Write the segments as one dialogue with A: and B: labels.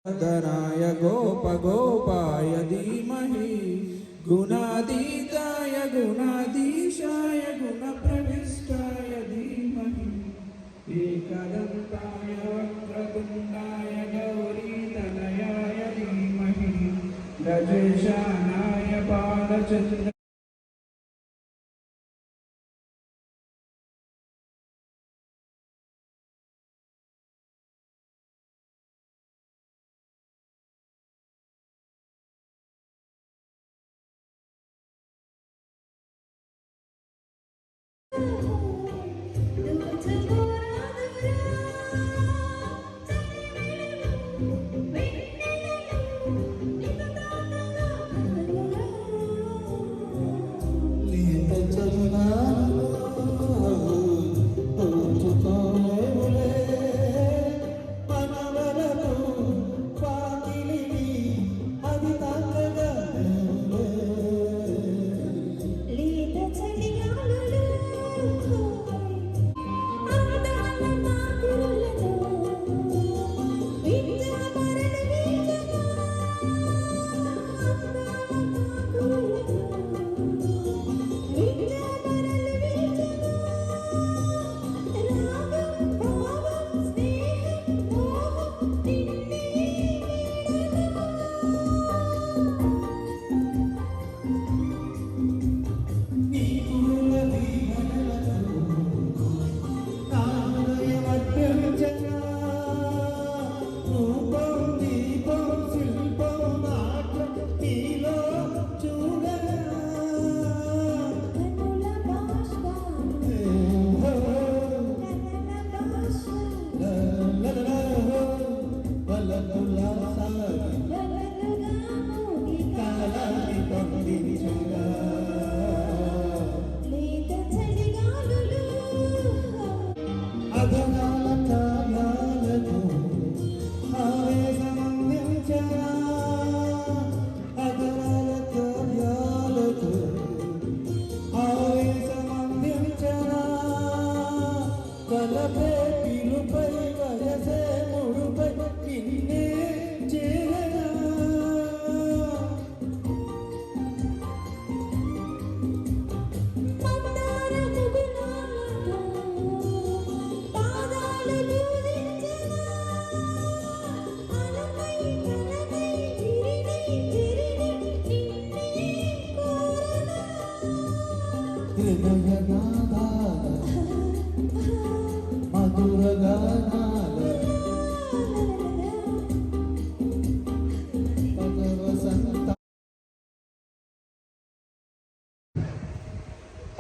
A: धनाय गोपगोपाय धीमहि गुणातीताय गुणाधीशाय गुणप्रविष्टाय धीमहि एकदन्ताय वक्रतुण्डाय गौरीतनयाय धीमहि रजेशानाय बालचन्द्र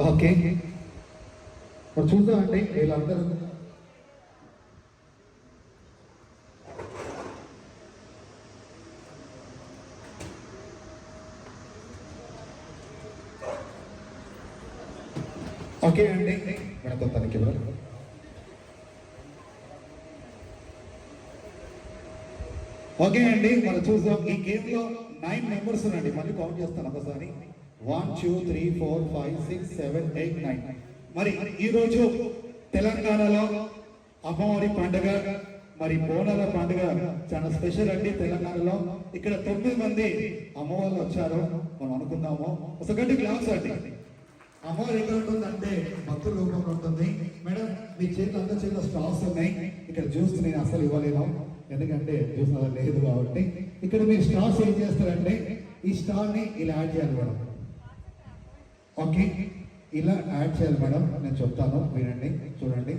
B: ఓకే మరి చూద్దామండి వీళ్ళందరూ ఓకే అండి మనతో తనకి ఓకే అండి మనం చూద్దాం. ఈ గేమ్ లో 9 మెంబర్స్ ఉన్నాండి. మళ్ళీ కౌంట్ చేస్తాను ఒకసారి. 1 2 3 4 5 6 7 8 9. మరి ఈరోజు తెలంగాణలో అమ్మవారి పండుగ, మరి బోనాల పండుగ చాలా స్పెషల్ అండి. తెలంగాణలో ఇక్కడ 9 మంది అమ్మవాళ్ళు వచ్చారు మనం అనుకున్నాము. ఒకటి క్లాస్ అండి. అమ్మవారు ఎక్కడ ఉంటుందంటే భక్తుల రూపంలో ఉంటుంది. మేడం మీ చేతులు అందరి చేతిలో స్టాల్స్ ఉన్నాయి. ఇక్కడ జ్యూస్ నేను అసలు ఇవ్వలేను, ఎందుకంటే జ్యూస్ అలా లేదు కాబట్టి. ఇక్కడ మీరు స్టాల్స్ ఏం చేస్తారంటే ఈ స్టాల్ ని ఇలా యాడ్ చేయాలి మేడం. ఓకే, ఇలా యాడ్ చేయాలి మేడం. నేను చెప్తాను, వినండి, చూడండి.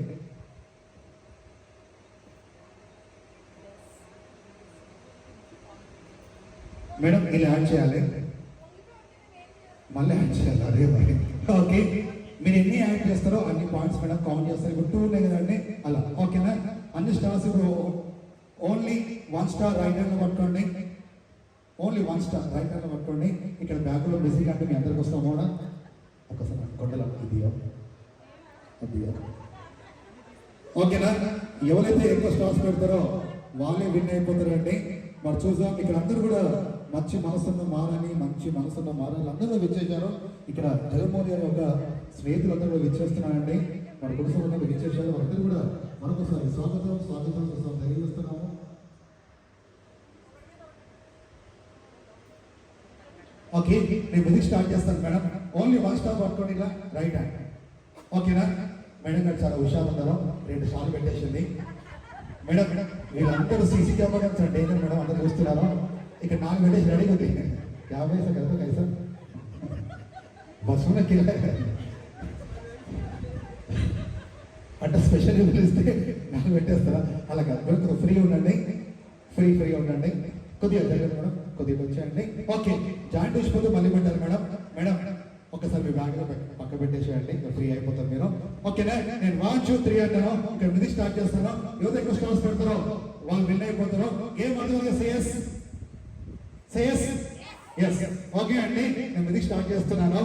B: మేడం ఇలా యాడ్ చేయాలి, మళ్ళీ యాడ్ చేయాలి. అదే మరి. ఓకే, మీరు ఎన్ని యాడ్ చేస్తారో అన్ని పాయింట్స్ మేడం కౌంట్ చేస్తారు. ఇప్పుడు 2 ఉన్నాయి కదండి, అలా. ఓకేనా? అన్ని స్టార్స్ ఇప్పుడు ఓన్లీ 1 స్టార్ రైట్ హ్యాండ్ పట్టుకోండి. ఓన్లీ 1 స్టార్ రైట్ హ్యాండ్ పట్టుకోండి. ఇక్కడ బ్యాక్లో బిజీగా అంటే మీ అందరికి వస్తాం కూడా. ఒకసారి కొండల ఇది ఓకేనా? ఎవరైతే ఎక్కువ స్టార్స్ పెడతారో వాళ్ళే విన్ అయిపోతారండి. మరి చూద్దాం. ఇక్కడ అందరూ కూడా మంచి మనసున్న మారని అందరూ విచ్చేశారు. ఇక్కడ జగన్మోహన్ గారి ఒక స్నేహితులందరూ కూడా విచ్చేస్తున్నారండి. మన కుటుంబంలో విచ్చేశారు. అందరూ కూడా మరొకసారి స్వాగతం తెలియజేస్తున్నాము. ఓకే నేను మ్యూజిక్ స్టార్ట్ చేస్తాను మేడం. ఓన్లీ వన్ స్టాప్ పట్టుకోండి ఇలా రైట్ హ్యాండ్. ఓకేనా మేడం గారు చాలా హుషారు ఉన్నారు. 2 సార్లు పెట్టేసింది మేడం. వీళ్ళందరూ సీసీ కెమెరా డేంజర్ మేడం, అందరూ చూస్తున్నారు. ఇక్కడ 4 పెట్టేసి రెడీగా ఉంది. 50 से करते कैसा బస్సులో కిలా అంటే స్పెషల్ పిలిస్తే 4 పెట్టేస్తారా? అలా కాదు, ఫ్రీ ఉండండి, ఫ్రీ ఉండండి. కొద్దిగా జరగదు మేడం, కొద్దిగా వచ్చేయండి. ఓకే జాయింట్ వచ్చిపోతే మళ్ళీ పెట్టాలి మేడం. మేడం ఒక్కసారి మీ బ్యాగ్లో పక్క పెట్టేసేయండి, ఫ్రీ అయిపోతారు మీరు. ఓకేనా నేను 1 2 3 అంటాను. ఇక్కడ మ్యూజిక్ స్టార్ట్ చేస్తాను. ఎవరు ఎక్కువ స్టార్స్ పెడతారో వాళ్ళు విన్ అయిపోతారు. గేమ్ అర్థం సేయస్ సేయస్ ఎస్. ఓకే అండి నేను మ్యూజిక్ స్టార్ట్ చేస్తున్నాను.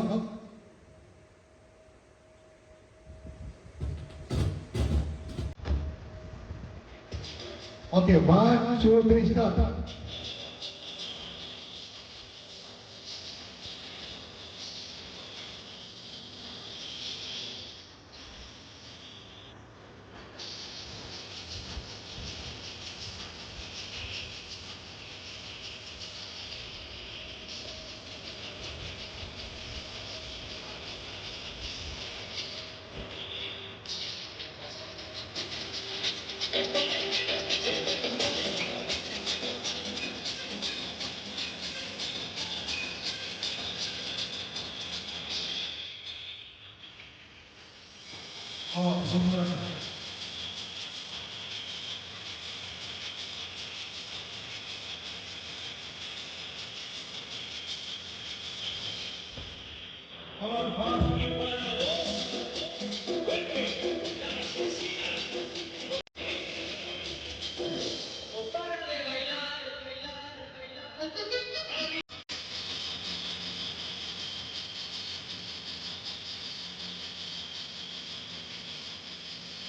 B: Okay 1 2 3 start.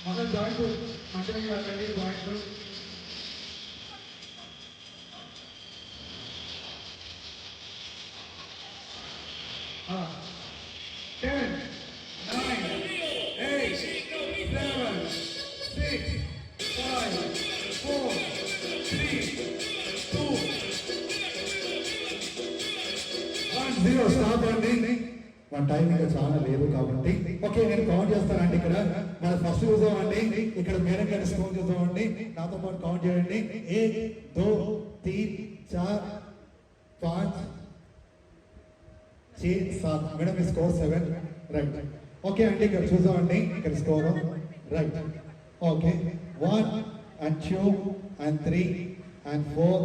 A: మగ జాయింట్ అంటే వెళ్ళండి జాయింట్. Ten, 9, 8, 7, 6, 5, 4, 3, 2, 1, 0 స్టాప్ అండి.
B: మన టైం ఇంకా చాలా లేదు కాబట్టి ఓకే నేను కౌంట్ చేస్తానండి. ఇక్కడ మన ఫస్ట్ చూద్దామండి. ఇక్కడ మేడం గారి స్కోర్ చూద్దామండి. నాతో పాటు కౌంట్ చేయండి. 1 2 3 4 5 6 7. మేడం మీ స్కోర్ 7 రైట్. ఓకే అండి ఇక్కడ చూద్దామండి. ఇక్కడ score right. Okay 1 and 2 and 3 and 4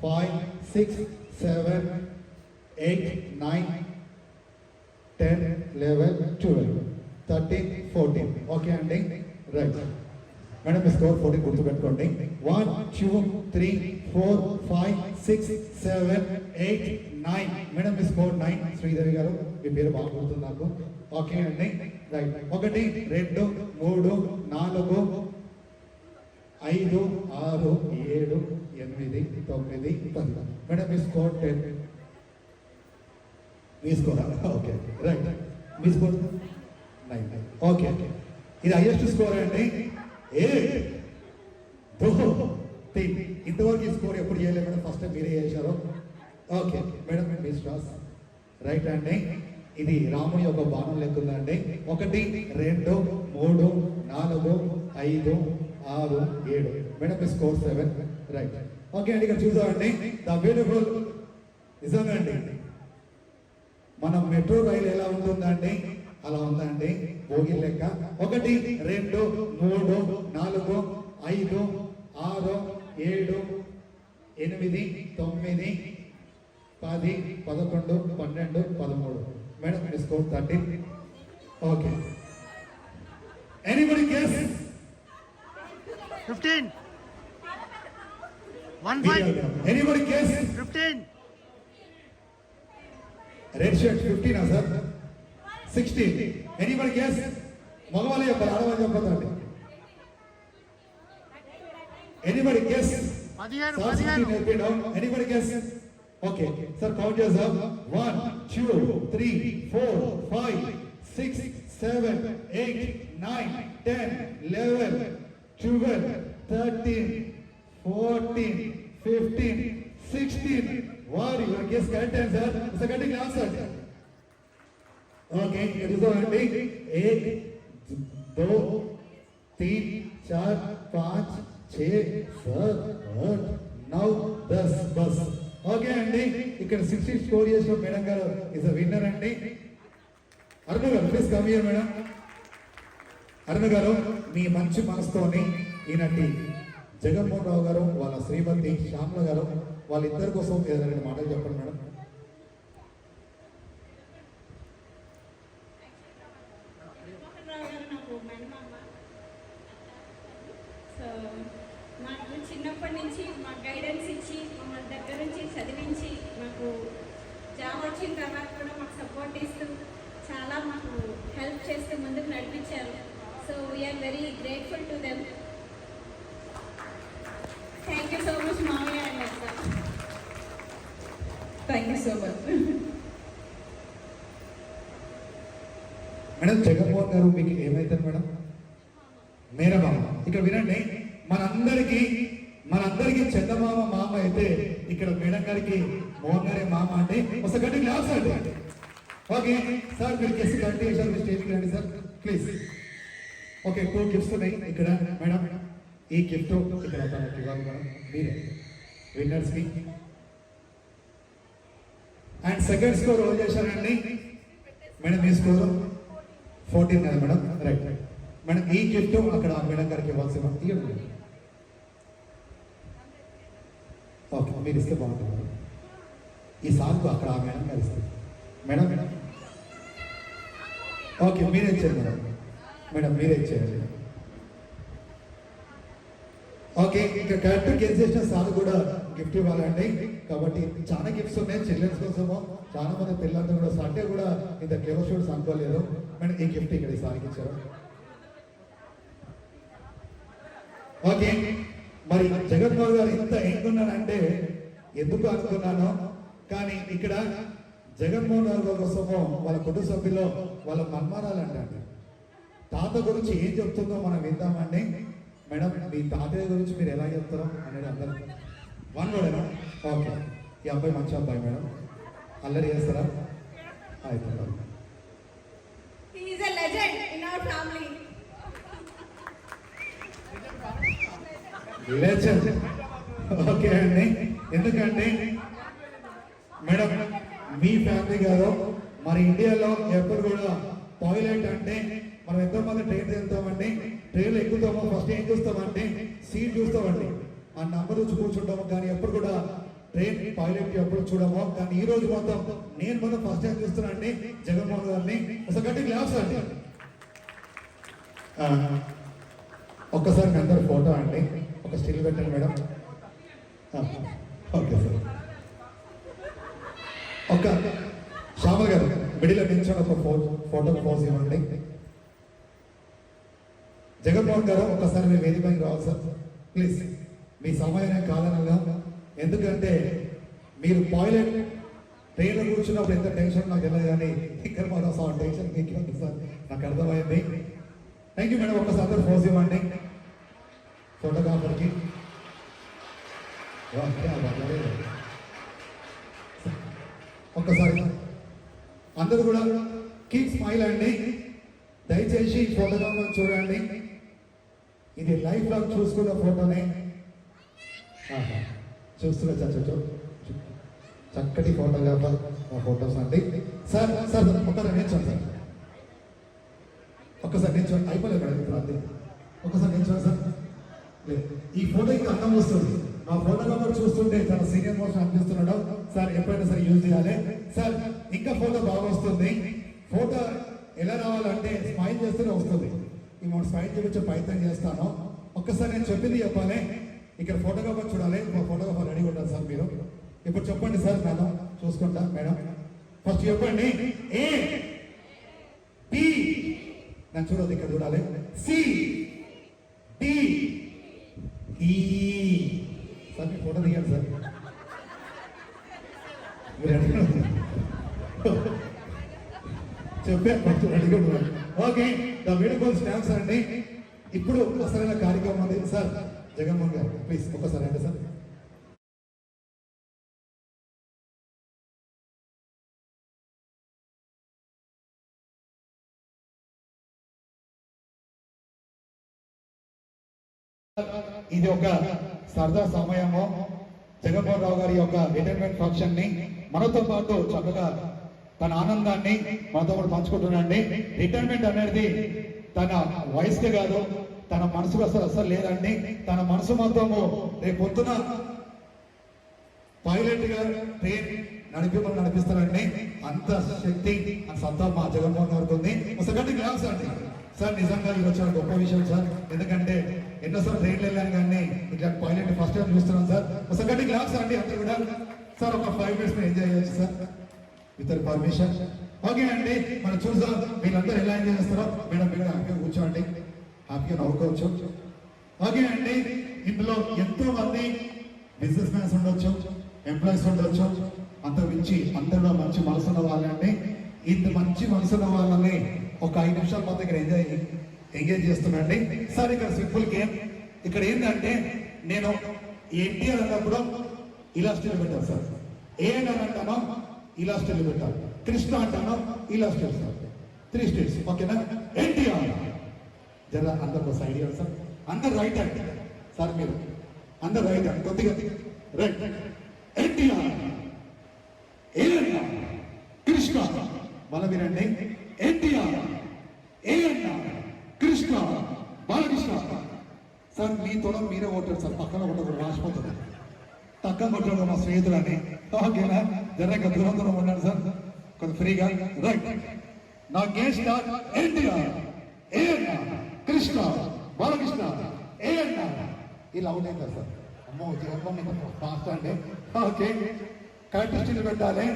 B: 5 6 7 8 9 10 11 12 13 14. Okay అండి రైట్. మేడం మీ స్కోర్ 14 గుర్తుపెట్టుకోండి. 1 2 3 4 5 6 7 8 9. మేడం మీ స్కోర్ 9. శ్రీదేవి గారు మీ పేరు బాగా గుర్తుంది నాకు. ఓకే అండి రైట్. 1 2 3 4 5 6 7 8 9 10. మేడం మీ స్కోర్ 10. మీ స్కోర్ ఓకే రైట్. మీ స్కోర్ 9. ఓకే ఇది హైయెస్ట్ స్కోర్ అండి. 1 2 3. ఇంతవరకు ఈ స్కోర్ ఎప్పుడు చేయలేదు మేడం, ఫస్ట్ టైం మీరే చేశారు. ఓకే మేడం మీ స్టార్స్ రైట్ అండి. ఇది రాముని యొక్క బాణం లెక్క ఉందండి. 1 2 3 4 5 6 7. మేడం మీ స్కోర్ 7 రైట్. ఓకే అండి ఇక్కడ చూద్దామండి. ద బ్యూటిఫుల్ నిజంగా అండి మన మెట్రో రైలు ఎలా ఉంటుందండి అలా ఉందండి భోగి లెక్క. 1 2 3 4 5 6 7 8 9 10 11 12 13. మేడం మీ score 13. Okay anybody guess?
C: 15 1 5
B: anybody guess?
C: 15
B: red shirt 15 sir 16. Anybody guess? మగవాళ్ళు చెప్పాలి, ఆడవాళ్ళు చెప్పదండి. Anybody guess?
C: 15
B: anybody guess? Okay sir count చేద్దాం. 1 2 3 4 5 6 7 8 9 10 11 12 13 14 15 16 వారి guess correct answer second class అండి ఓకే చూడండి 1 2 3 4 5 6 7 8 9 10 బస్ ఓకే అండి ఇక్కడ 60 స్కోర్ చేసిన మేడం గారు ఇస్ అ విన్నర్ అండి అరుణ గారు ప్లీజ్ కమ్ హియర్ మేడం అరుణ గారు మీ మంచి మనసుతోని ఈనాటి జగన్మోహన్ రావు గారు వాళ్ళ శ్రీమతి శ్యామల గారు వాళ్ళిద్దరి కోసం ఏదైనా రెండు మాటలు చెప్పండి మేడం
D: మాకు చిన్నప్పటి నుంచి మాకు గైడెన్స్ ఇచ్చి మమ్మల్ని దగ్గర నుంచి చదివించి మాకు జాబ్ వచ్చిన తర్వాత కూడా మాకు సపోర్ట్ ఇస్తూ చాలా మాకు హెల్ప్ చేస్తూ ముందుకు నడిపించారు so we're very grateful to them thank you so much మామయ్య అని చెప్తాం thank you so much
B: madam Jaganmohan గారు మీకు ఏమైతారు మేడం మేనమామ ఇక్కడ వినండి మనందరికి చందమామ మామ అయితే ఇక్కడ మేడం గారికి మోహన్ గారి మామ అంటే ఒకసారి క్లాస్ అండి ఓకే సార్ మీరు గెస్ట్ కంటిన్యూ సార్ మీరు స్టేజ్కి రండి సార్ ప్లీజ్ ఓకే 2 గిఫ్ట్స్ ఉన్నాయి ఇక్కడ మేడం ఈ గిఫ్ట్ ఇక్కడ తనకి ఇవ్వాలి మేడం మీరే విన్నర్స్కి అండ్ సెకండ్ స్కోర్ రోజు చేశారండి మేడం మీ స్కోర్ 14 కదా మేడం రైట్ మేడం ఈ గిఫ్ట్ అక్కడ మేడం గారికి ఇవ్వాల్సి ఇవ్వండి ఓకే మీరు ఇస్తే బాగుంటుంది ఈ సార్కు అక్కడ ఆ మేడం గారు ఇస్తారు మేడం ఓకే మీరే ఇచ్చారు మేడం మేడం మీరే ఇచ్చేయాలి ఓకే ఇంకా కరెక్ట్ గెస్ చేసిన సార్ కూడా గిఫ్ట్ ఇవ్వాలండి కాబట్టి చాలా గిఫ్ట్స్ ఉన్నాయి చిల్డ్రన్స్ కోసము చాలా మంది పిల్లలందరూ కూడా సండే కూడా ఇంత క్లేవర్ షూట్స్ అనుకోలేదు మేడం ఈ గిఫ్ట్ ఇక్కడ ఈ సార్కి ఇచ్చారు ఓకే మరి జగన్మోహన్ గారు ఇంత ఎంకున్నానంటే ఎందుకు అనుకున్నాను కానీ ఇక్కడ జగన్మోహన్ గారి కోసము వాళ్ళ కుటుంబ సభ్యులు వాళ్ళ మన్మరాలు అంటారు తాత గురించి ఏం చెప్తుందో మనం విందామండి మేడం మీ తాతయ్య గురించి మీరు ఎలా చెప్తారో అనేది అందరూ వన్ వర్డేనా ఓకే ఈ అబ్బాయి మంచి అబ్బాయి మేడం అల్లరి చేస్తారా అయిపోతారు
D: He is a legend in our family.
B: Legend okay అండి ఎందుకంటే మేడం మీ ఫ్యామిలీ కాదు మరి ఇండియాలో ఎప్పుడు కూడా టాయిలెట్ అంటే మనం ఎంతో మంది ట్రైన్ వెళ్తామండి ట్రైన్లో ఎక్కుతామో ఫస్ట్ ఏం చూస్తామంటే సీట్ చూస్తామండి ఆ నంబర్ చూసి కూర్చుంటాము కానీ ఎప్పుడు కూడా ట్రైన్ టాయిలెట్ ఎప్పుడు చూడము కానీ ఈ రోజు మొత్తం నేను మొత్తం ఫస్ట్ టైం చూస్తున్నా అండి జగన్మోహన్ గారిని అసలు గట్టి గ్లాస్ అండి ఒక్కసారి మీ అందరు ఫోటో అండి ఒక స్టిల్ పెట్టండి మేడం ఓకే సార్ ఒక శ్యామల్ గారు మిడిలో నిల్చొని ఒక ఫోటో పోజ్ ఇవ్వండి జగన్మోహన్ గారు ఒకసారి మీ వేదికపైకి రావాలి సార్ ప్లీజ్ మీ సమయాన్ని కాదనగా ఎందుకంటే మీరు టాయిలెట్ ట్రైన్లో కూర్చున్నప్పుడు ఎంత టెన్షన్ నాకు తెలియదు కానీ ఇక్కడ మాత్రం సార్ టెన్షన్ మీకు ఉంది సార్ నాకు అర్థమైంది థ్యాంక్ యూ మేడం ఒకసారి అందరూ పోజ్ ఇవ్వండి ఫోటోగ్రాఫర్కి ఒక్కసారి అందరూ కూడా కీప్ స్మైల్ అండి దయచేసి ఫోటోగ్రాఫర్ చూడండి ఇది లైఫ్ లాంగ్ చూసుకున్న ఫోటోనే చూస్తున్నా చక్కటి ఫోటోగ్రాఫర్ ఫోటోస్ అండి సార్ సార్ ఒక్కసారి నిల్చోండి సార్ ఒక్కసారి నిల్చోండి అయిపోలేదు మేడం ఇప్పుడు అంతే ఒక్కసారి నిల్చోండి సార్ ఈ ఫోటోకి అందం వస్తుంది మా ఫోటోగ్రాఫర్ చూస్తుంటే చాలా సీనియర్ మోస్ట్ అనిపిస్తున్నాడు సార్ ఎప్పుడైనా సరే యూజ్ చేయాలి సార్ ఇంకా ఫోటో బాగా వస్తుంది ఫోటో ఎలా రావాలంటే స్మైల్ చేస్తూనే వస్తుంది ఈ మూడు స్మైల్ చూపించే ప్రయత్నం చేస్తాను ఒక్కసారి నేను చెప్పింది చెప్పాలి ఇక్కడ ఫోటోగ్రాఫర్ చూడాలి మా ఫోటోగ్రాఫర్ రెడీ ఉంటారు సార్ మీరు ఇప్పుడు చెప్పండి సార్ మేడం చూసుకుంటా మేడం ఫస్ట్ చెప్పండి ఏ పి నన్ను చూడదు ఇక్కడ చూడాలి సి డి ఈ సార్ మీ ఫోటో దిగారు సార్ చెప్పే రెడీగా ఉన్నారు ఓకే ద బ్యూటిఫుల్ స్టాంప్స్ అండి ఇప్పుడు అసలైన కార్యక్రమం ఉంది సార్ జగన్మోహన్ గారు ప్లీజ్ ఒక్కసారి అంటే సార్ ఇది ఒక సరదా సమయము. జగన్మోహన్ రావు గారి యొక్క రిటైర్మెంట్ ఫంక్షన్ ని మనతో పాటు చక్కగా తన ఆనందాన్ని మనతో పాటు పంచుకుంటున్నాండి. రిటైర్మెంట్ అనేది తన వయసుకే కాదు, తన మనసుకు అసలు లేదండి. తన మనసు మొత్తము రేపు పొద్దున పైలట్ గా ట్రైన్ నడిపిస్తారండి. అంత శక్తి అంత సత్తా మా జగన్మోహన్ గారికి ఉంది. ఒకసారి గ్లాస్ అండి సార్. నిజంగా ఇది వచ్చిన గొప్ప విషయం సార్. ఎందుకంటే ఎన్నోసార్లు ట్రైన్లు వెళ్ళాను కానీ ఇట్లా పైలట్ ఫస్ట్ టైం చూస్తున్నాం సార్. ఒకసారి గ్లాస్ అండి అందరూ కూడా. సార్ ఒక 5 minutes ఎంజాయ్ చేయొచ్చు సార్ విత్ పర్మిషన్. ఓకే అండి, మనం చూద్దాం వీళ్ళందరూ ఎలా ఎంజాయ్ చేస్తారో. మేడం మీరు హ్యాపీగా కూర్చోండి, హ్యాపీగా నవ్వుకోవచ్చు. ఓకే అండి, ఇందులో ఎంతో మంది బిజినెస్ మ్యాన్స్ ఉండొచ్చు, ఎంప్లాయీస్ ఉండొచ్చు. అంత మించి అందరిలో మంచి మనసున్న వాళ్ళండి. ఇంత మంచి మనసున్న వాళ్ళని ఒక 5 నిమిషాల మా దగ్గర ఎంగేజ్ చేస్తున్నాండి సార్. ఇక్కడ సింపుల్ గేమ్. ఇక్కడ ఏంటంటే నేను ఎన్టీఆర్ అన్నప్పుడు ఇలా స్టిల్ పెట్టాను సార్. ఏఎన్ఆర్ అంటాను ఇలా స్టిల్ పెట్టాను. కృష్ణ అంటాను ఇలా స్టిల్ సార్. 3 స్టిల్స్ ఓకేనా. ఎన్టీఆర్ జర అందరికి ఒక ఐడియా సార్. అందరు రైట్ అండి సార్, మీరు అందరు రైట్ అండి కొద్దిగా రైట్. ఎన్టీఆర్, ఏఎన్ఆర్, కృష్ణ. మళ్ళీ వినండి. ఎన్టీఆర్, ఏఎన్ఆర్, కృష్ణ, బాలకృష్ణ. సార్ మీ తోడ మీరే కొట్టారు సార్. పక్కన కొట్టదు రాసిపోతుంది. తక్కువ కొట్టాడు మా స్నేహితులని. ఓకేనా, జర దూరం దూరం ఉన్నాడు సార్ కొంచెం ఫ్రీగా. రైట్. నా గేమ్ స్టార్ట్. ఎన్టీఆర్, ఏఎన్ఆర్, కృష్ణ, బాలకృష్ణ, ఏఎన్ఆర్. ఇలా అవుట్ అయిందా సార్? అమ్మో ఫాస్ట్ అండి. ఓకే, కరెక్ట్ స్టిల్ పెట్టాలి.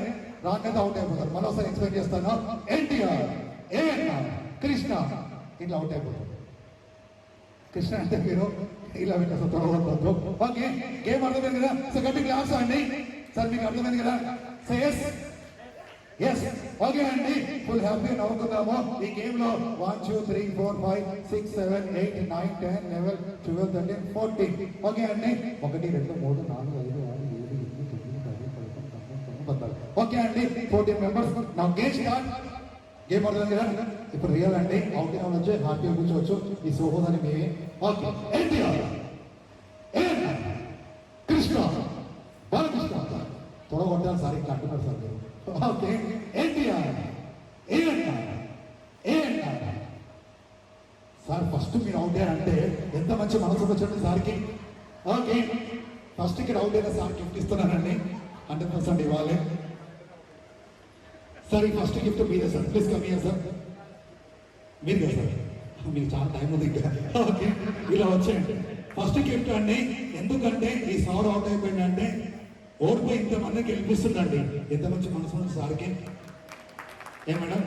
B: రాంగ్ అయితే అవుట్ అయిపోతారు. మరోసారి ఎక్స్ప్లెయిన్ చేస్తాను. ఎన్టీఆర్, ఏఎన్ఆర్, కృష్ణ, ఇట్లా అవుట్ అయిపోతారు. కృష్ణ అంటే మీరు ఇలా పెట్టారు త్వరవద్దు. ఓకే, గేమ్ అర్థమైంది కదా సార్? గట్టి క్లాస్ అండి సార్, మీకు అర్థమైంది కదా? సో ఎస్ ఓకే అండి, ఫుల్ హ్యాపీ నవ్వుకుందాము. ఈ గేమ్ లో 1 2 3 4 5 6 7 8 9 10 11 12 13 14. ఓకే అండి, 1 2 3 4 5 6 7 8 9 10 11 12. ఓకే అండి, 14 మెంబర్స్. నా గేమ్ స్టార్ట్. గేమ్ అర్థమైంది కదా? ఇప్పుడు రియల్ అండి. అవుట్ వచ్చి హ్యాపీగా కూర్చోవచ్చు. ఈ సోహోదని మేమే. ఓకే, ఎన్టీఆర్, ఏఎన్ఆర్, కృష్ణ, బాలకృష్ణ. త్వరగా కొట్టాలి సార్, ఇట్లా అంటున్నారు సార్ మీరు. Okay, NTR, ANR, ANR. Sir first మీరు అవుట్ అంటే ఎంత మంచి మనసు వచ్చండి సార్కి. ఓకే, ఫస్ట్ ఇక్కడ అవుట్ అయిన సార్ గిఫ్ట్ ఇస్తున్నానండి. 100% ఇవ్వాలి సార్. ఈ ఫస్ట్ గిఫ్ట్ మీరే sir. Please come here sir. మీరు కదా సార్, మీకు చాలా టైం ఉంది ఇంకా. ఓకే, ఇలా వచ్చేయండి. ఫస్ట్ గిఫ్ట్ అండి. ఎందుకంటే ఈ సార్ అవుట్ అయిపోయిందంటే ఓడిపోయి ఇంతమందికి గెలిపిస్తుందండి. ఎంత మంచి మనసు ఉంది సార్కి. ఏ మేడం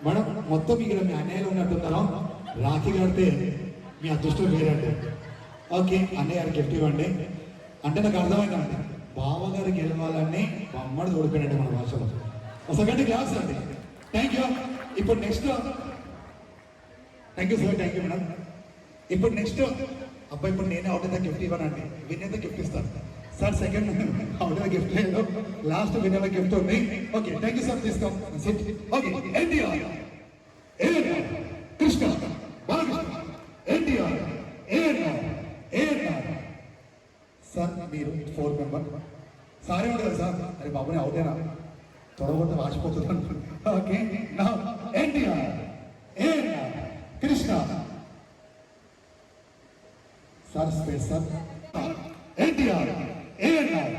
B: మేడం మొత్తం ఇక్కడ మీ అన్నయ్యలు ఉన్నట్టున్నారా? రాఖీ కడితే మీ అదృష్టం వేరండి. ఓకే, అన్నయ్య గారికి గిఫ్ట్ ఇవ్వండి. అంటే నాకు అర్థమైందండి, బావగారు గెలవాలని బొమ్మడు ఓడిపోయినట్టు మన భాషలో. ఒకసారి క్లాస్ అండి. Thank you. ఇప్పుడు next thank you sir. Thank you madam. ఇప్పుడు నెక్స్ట్ అబ్బాయి, ఇప్పుడు నేనే అవుట్ అయితే గిఫ్ట్ ఇవ్వనండి, వినేదే గిఫ్ట్ ఇస్తాను సార్. సెకండ్ అవుట్ గిఫ్ట్ లేదు, లాస్ట్ వినేలా గిఫ్ట్ ఉంది. Okay, thank you sir. తీసుకోండి. ఓకే, ఎన్టీఆర్, ఏఎన్ఆర్, కృష్ణ, బాలకృష్ణ, ఎన్టీఆర్, ఏఎన్ఆర్, ఏఎన్ఆర్. సార్ మీరు 4 మెంబర్. సారే ఉండదు కదా సార్? అరే బాబుని అవుటేనా, త్వరగొట్ట వాసిపోతుంది. ఓకే, నా NTR, ANR, Krishna. Sir space sir. NTR, ANR,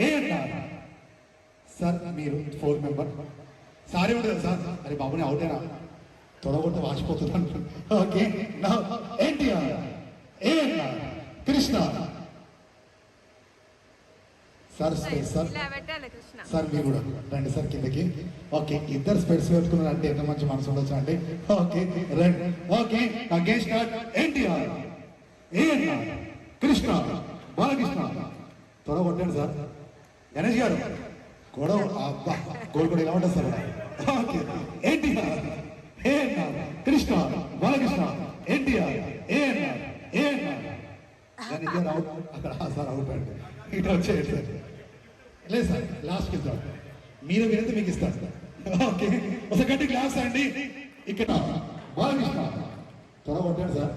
B: ANR. Sir మీరు 4 మెంబర్. సారే ఉండదు సార్? అరే బాబుని అవుటేనా, త్వరగొట్ట వాసిపోతుంది. ఓకే, నా NTR, ANR, Krishna. Sir space sir. Sir మీరు కూడా రండి సార్ కిందకి. ఓకే, ఇద్దరు స్పెట్స్ పెట్టుకున్నారు అంటే ఎంత మంచి మనసు ఉండొచ్చు అండి. ఓకే రండి. Okay, again start. NTR, ANR, Krishna, Balakrishna. త్వరగా కొట్టండి సార్. గణేష్ గారు గొడవ. అబ్బా, గోల్ కూడా ఎలా ఉంటుంది సార్? ఓకే, ఎన్టీఆర్, ఏఎన్ఆర్, కృష్ణ, బాలకృష్ణ, ఎన్టీఆర్, ఏఎన్ఆర్, ఏఎన్ఆర్. ఇద్దరు అవుట్. అక్కడ సార్ అవుట్ అండి. ఇట్లా వచ్చేయండి సార్. లేదు సార్, లాస్ట్కి ఇస్తాం. మీరు వినైతే మీకు ఇస్తారు సార్. ఓకే, ఒకసారి క్లాస్ అండి. ఇక్కడ బాలకృష్ణ త్వరగా కొట్టాడు సార్.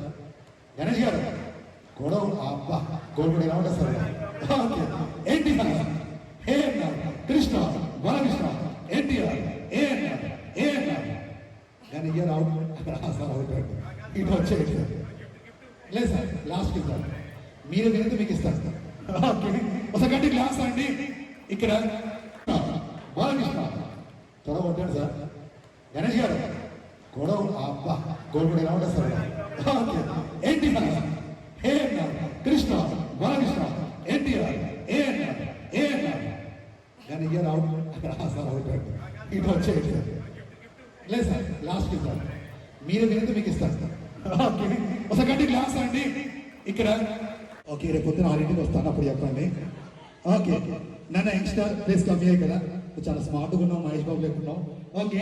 B: గణేష్ గారు గొడవ అబ్బా గోల్డ్ ఎలా ఉంటుంది సార్? ఓకే. ఎన్టీఆర్ ఏఎన్ఆర్ కృష్ణ బాలకృష్ణ ఎన్టీఆర్ ఏఎన్ఆర్ ఏఎన్ఆర్ కానీ ఇయర్ అవుట్ సార్ అవుట్ ఇటు వచ్చేది లేదు సార్ లాస్ట్ సార్ మీరు వినంటే మీకు ఇస్తారు సార్. ఓకే ఒకసారి క్లాస్ అండి ఇక్కడ బాలకృష్ణ త్వరగా కొట్టాడు సార్. గణేష్ గారు గొడవ అబ్బా గోల్డ్ ఎలా ఉంటుంది సార్? ఓకే. ఎన్టీఆర్ ఏఎన్ఆర్ కృష్ణ బాలకృష్ణ ఎన్టీఆర్ ఏఎన్ఆర్ ఏఎన్ఆర్ కానీ ఇయర్ అవుట్ సార్ అవుట్ ఇటు వచ్చేది సార్ లేదు సార్ లాస్ట్ సార్ మీరు వినంటే మీకు ఇస్తారు సార్. ఓకే ఒకసారి క్లాస్ అండి ఇక్కడ ఓకే రేపు పొద్దున 6ంటికి వస్తాను అప్పుడు చెప్పండి. ఓకే నన్ను యంగ్స్టర్ ప్లేస్ కమ్మి అయ్యాయి కదా చాలా స్మార్ట్గా ఉన్నాం మహేష్ బాబు లేకున్నాం. ఓకే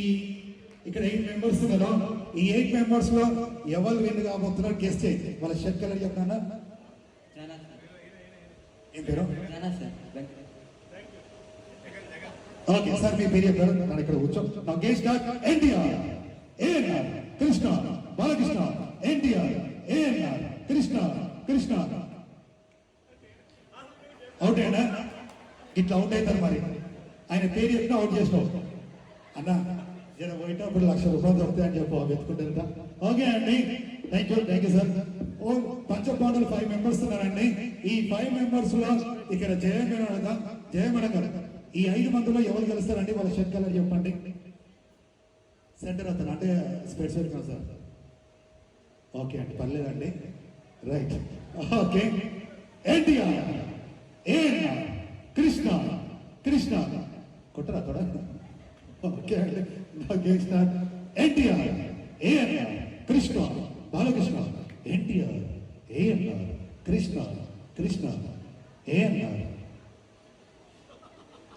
B: ఈ ఇక్కడ 8 మెంబర్స్ కదా ఈ 8 మెంబర్స్ లో ఎవరు విన్ కాబోతున్నారు గెస్ట్ చేయండి. వాళ్ళ షర్ట్ కలర్ చెప్తానా? ఏం పేరు? ఓకే సార్ మీ పేరు చెప్పారు నన్ను ఇక్కడ కూర్చో నా గెస్ట్ ఎన్టీఆర్ ఏఎన్ఆర్ కృష్ణ బాలకృష్ణ ఎన్టీఆర్ ఏఎన్ఆర్ కృష్ణ కృష్ణ అవుట్ అయినా ఇట్లా అవుట్ అవుతారు మరి ఆయన పేరు చెప్పినా అవుట్ చేసినావు అన్న జర పోయేటప్పుడు 1,00,000 రూపాయలు దొరుకుతాయని చెప్పు వెతుకుంటా. ఓకే అండి థ్యాంక్ యూ సార్. ఓ పంచపాండవులు 5 మెంబర్స్ ఉన్నారండి. ఈ 5 మెంబర్స్ లో ఇక్కడ జయమేడం గారు ఈ 5 మందిలో ఎవరు గెలుస్తారండి? వాళ్ళ షర్ట్ కలర్ చెప్పండి. సెంటర్ అతను అంటే స్పెట్స్ పెట్టుకున్నాం సార్. ఓకే అండి పర్లేదండి రైట్. ఓకే ఎన్టీఆర్ ఏఎన్ఆర్ కృష్ణ కృష్ణ కొట్టరా తోడ. ఓకే అండి ఎన్టీఆర్ ఏఎన్ఆర్ కృష్ణ బాలకృష్ణ ఎన్టీఆర్ ఏఎన్ఆర్ కృష్ణ కృష్ణ ఏఎన్ఆర్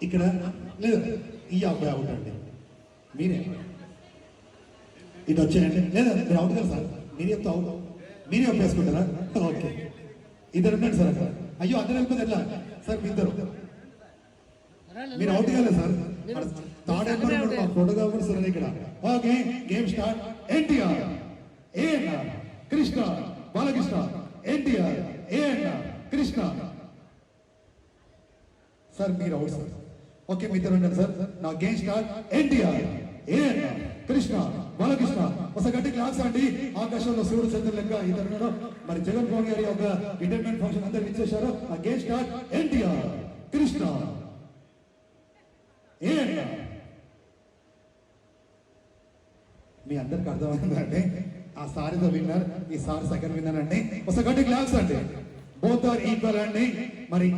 B: ఇక్కడ లేదు ఈ అబ్బాయి అవుట్ అండి మీరే ఇటు వచ్చేయండి. లేదా మీరు అవుట్ కదా సార్ మీరు చెప్తా అవుట్ మీరే ఒప్పేసుకుంటారా? ఓకే ఇద్దరు ఉండండి సార్ అక్కడ. అయ్యో అందరూ వెళ్ళిపోతే ఎట్లా సార్ మీ ఇద్దరు మీరు అవుట్ కాలేదు సార్ థర్డ్ నెంబర్ మా ఫోటోగ్రాఫర్స్ ఉన్నాయి ఇక్కడ. Okay game start. NTR ANR Krishna Balakrishna NTR ANR Krishna sir మీరు అవుట్ సార్. ఓకే మీ ఇద్దరు ఉండండి సార్ నా గేమ్ స్టార్ట్. ఎన్టీఆర్ ఏఎన్ఆర్ కృష్ణ బాలకృష్ణ ఒకసారి గట్టి క్లాస్ అండి. ఆకాశంలో సూర్యుడు చంద్ర లెక్క ఇద్దరు మరి జగన్మోహన్ గారి యొక్క రిటైర్మెంట్ ఫంక్షన్ అందరు ఇచ్చేశారు. ఆ గేమ్ స్టార్ట్. ఎన్టీఆర్ కృష్ణ ఏఎన్ఆర్ మీ అందరికి అర్థమైందండి ఆ సార్ ద విన్నర్ ఈ సార్ సెకండ్ విన్నర్ అండి. ఒకసారి గట్టి క్లాస్ అండి. బోత్ ఆర్ ఈక్వల్ అండి. మరి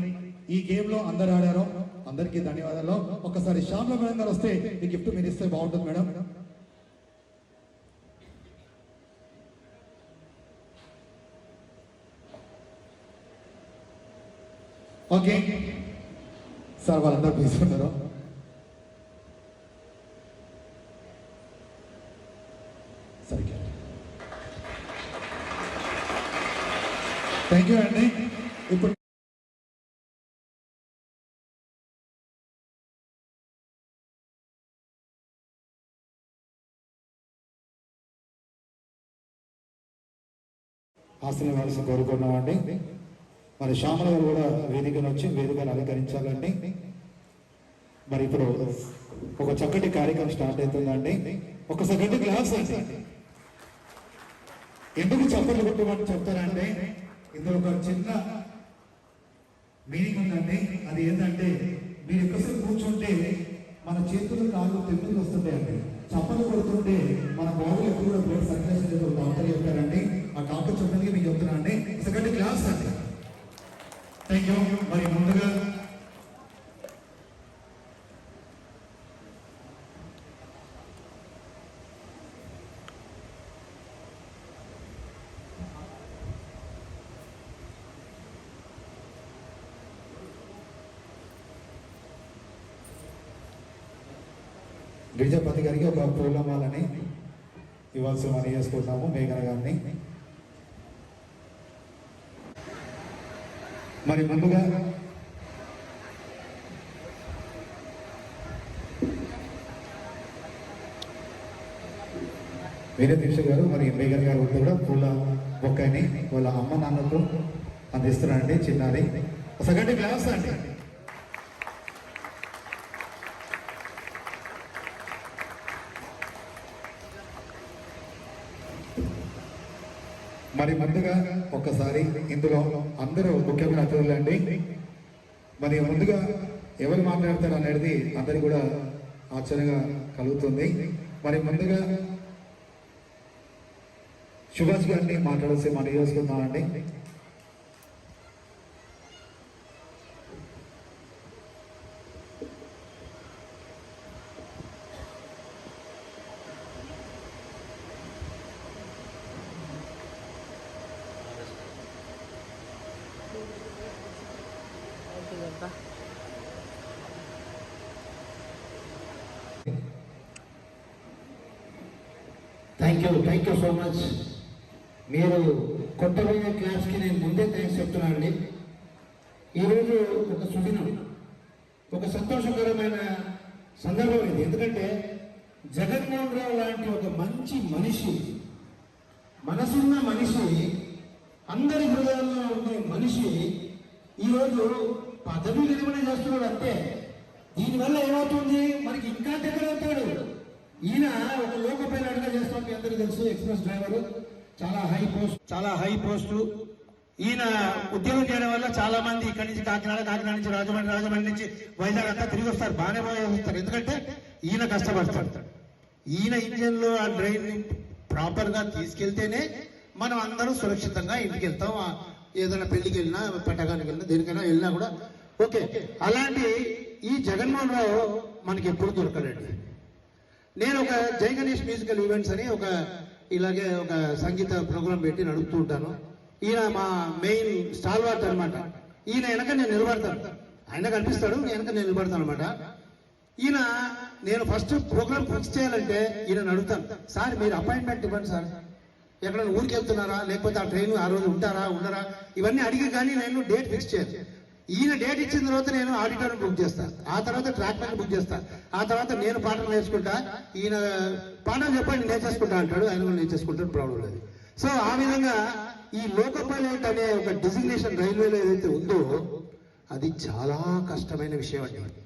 B: ఈ గేమ్ లో అందరు ఆడారు అందరికీ ధన్యవాదాలు. ఒకసారి శ్యామ్ల మేడం గారు వస్తే ఈ గిఫ్ట్ మీరు ఇస్తే బాగుంటుంది మేడం. ఓకే సార్ వాళ్ళందరూ తీసుకున్నారు. సరిగ్గా థ్యాంక్ యూ అండి. ఇప్పుడు ఆశలు ఇవ్వాల్సి కోరుకున్నామండి. మరి శ్యామల గారు కూడా వేదికను వచ్చి వేదికను అలంకరించాలండి. మరి ఇప్పుడు ఒక చక్కటి కార్యక్రమం స్టార్ట్ అవుతుందండి. ఒకసారి గట్టి క్లాస్ అండి. ఎందుకు చప్పట్లు కొట్టమని చెప్తారంటే ఇందులో ఒక చిన్న మీనింగ్ ఉందండి. అది ఏంటంటే మీరు ఎక్కువసేపు కూర్చుంటే మన చేతులు కాళ్ళు తెప్పులు వస్తుంటాయండి. చప్పలు కొడుతుంటే మన బాడీలో కూడా బ్లడ్ సర్క్యులేషన్ జరుగుతుంది. డాక్టర్ చెప్పారండి. ఆ డాక్టర్ చెప్పడానికి మీకు చెప్తున్నా అండి. సెకండ్ క్లాస్ అండి. Thank you. మరి ముందుగా గిరిజాపతి గారికి ఒక పూలమాలని ఇవ్వాల్సి మనం చేసుకుంటున్నాము. మేఘన గారిని మరి ముందుగా వేరే దీక్ష గారు మరి మేఘన్ గారు కూడా పూల బొక్కని వాళ్ళ అమ్మ నాన్నకు అందిస్తున్నారండి చిన్నారి. సెకండ్ క్లాస్ అండి. మరి ముందుగా ఒక్కసారి ఇందులో అందరూ ముఖ్యమైన అతిథులు అండి. మరి ముందుగా ఎవరు మాట్లాడతారు అనేది అందరికి కూడా ఆశ్చర్యంగా కలుగుతుంది. మరి ముందుగా సుభాష్ గారిని మాట్లాడాల్సి మనం చేసుకుందామండి.
E: Thank you so much. మీరు కొత్తగా క్లాస్కి నేను ముందే థ్యాంక్స్ చెప్తున్నాను అండి. ఈరోజు ఒక సుదినం, ఒక సంతోషకరమైన సందర్భం ఇది. ఎందుకంటే జగన్మోహన్ రావు లాంటి ఒక మంచి మనిషి, మనసున్న మనిషి, అందరి హృదయాల్లో ఉండే మనిషి ఈరోజు పదవి విరమణ చేస్తున్నాడు. అంతే. దీనివల్ల ఏమవుతుంది, మనకి ఇంకా దగ్గర అవుతాడు. ఈయన ఒక లోక పైలట్గా చేస్తాం, మీ అందరికీ తెలుసు. ఎక్స్ప్రెస్ డ్రైవర్, చాలా హై పోస్టు. ఈయన ఉద్యోగం చేయడం వల్ల చాలా మంది ఇక్కడి నుంచి కాకినాడ నుంచి రాజమండ్రి నుంచి వైజాగ్ అంతా తిరిగి వస్తారు, బాగానే వస్తారు. ఎందుకంటే ఈయన కష్టపడతాడు. ఈయన ఇంజన్ లో ఆ డ్రైన్ ప్రాపర్ గా తీసుకెళ్తేనే మనం అందరూ సురక్షితంగా ఇంటికి వెళ్తాం. ఏదైనా పెళ్లికి వెళ్ళినా, పట్టకానికి వెళ్ళినా, దేనికైనా వెళ్ళినా కూడా ఓకే. అలాంటి ఈ జగన్మోహన్ రావు మనకి ఎప్పుడు దొరకడండి. నేను ఒక జై గణేష్ మ్యూజికల్ ఈవెంట్స్ అని ఇలాగే ఒక సంగీత ప్రోగ్రాం పెట్టి నడుపుతూ ఉంటాను. ఈయన మా మెయిన్ స్టాల్ వార్ట్ అనమాట. ఈయన వెనక నేను నిలబడతాను, ఆయన కనిపిస్తాడు, వెనక నేను నిలబడతాను అనమాట. ఈయన నేను ఫస్ట్ ప్రోగ్రామ్ ఫిక్స్ చేయాలంటే ఈయన అడుగుతాను, సార్ మీరు అపాయింట్మెంట్ ఇవ్వండి సార్, ఎక్కడైనా ఊరికి వెళ్తున్నారా, లేకపోతే ఆ ట్రైన్ ఆ రోజు ఉంటారా ఉండరా, ఇవన్నీ అడిగి కానీ నేను డేట్ ఫిక్స్ చేయాలి. ఈయన డేట్ ఇచ్చిన తర్వాత నేను ఆడిటోరియం బుక్ చేస్తాను, ఆ తర్వాత ట్రాక్ మ్యాన్ బుక్ చేస్తాను, ఆ తర్వాత నేను పాటలు నేర్చుకుంటా. ఈయన పాటలు చెప్పండి నేర్చేసుకుంటా అంటాడు, ఆయన కూడా నేర్చేసుకుంటాడు, ప్రాబ్లం లేదు. సో ఆ విధంగా ఈ లోకో పైలట్ అనే ఒక డిజిగ్నేషన్ రైల్వేలో ఏదైతే ఉందో అది చాలా కష్టమైన విషయం అండి.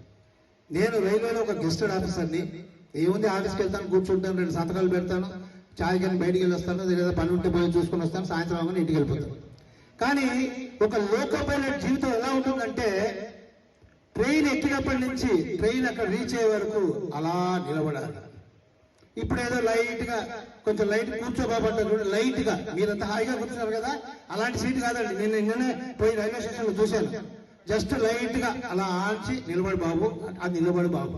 E: నేను రైల్వేలో ఒక గెస్టెడ్ ఆఫీసర్ని. ఏముంది, ఆఫీస్కి వెళ్తాను, కూర్చుంటాను, 2 సంతకాలు పెడతాను, చాయ్ కానీ బయటికి వెళ్ళి వస్తాను, లేదా పని ఉంటే పోయి చూసుకుని వస్తాను, సాయంత్రం అవన్నీ ఇంటికి వెళ్ళిపోతాను. కానీ ఒక లోకో పైలట్ జీవితం ఎలా ఉంటుందంటే, ట్రైన్ ఎక్కినప్పటి నుంచి ట్రైన్ అక్కడ రీచ్ అయ్యే వరకు అలా నిలబడాలి. ఇప్పుడు ఏదో లైట్ గా కొంచెం లైట్ కూర్చోబాబట్టారు, లైట్ గా మీరంతా హాయిగా కూర్చున్నారు కదా, అలాంటి సీట్ కాదండి. నేను నిన్ననే పోయి రైల్వే స్టేషన్ లో చూశాను. జస్ట్ లైట్ గా అలా ఆల్చి నిలబడి బాబు, అది నిలబడి బాబు,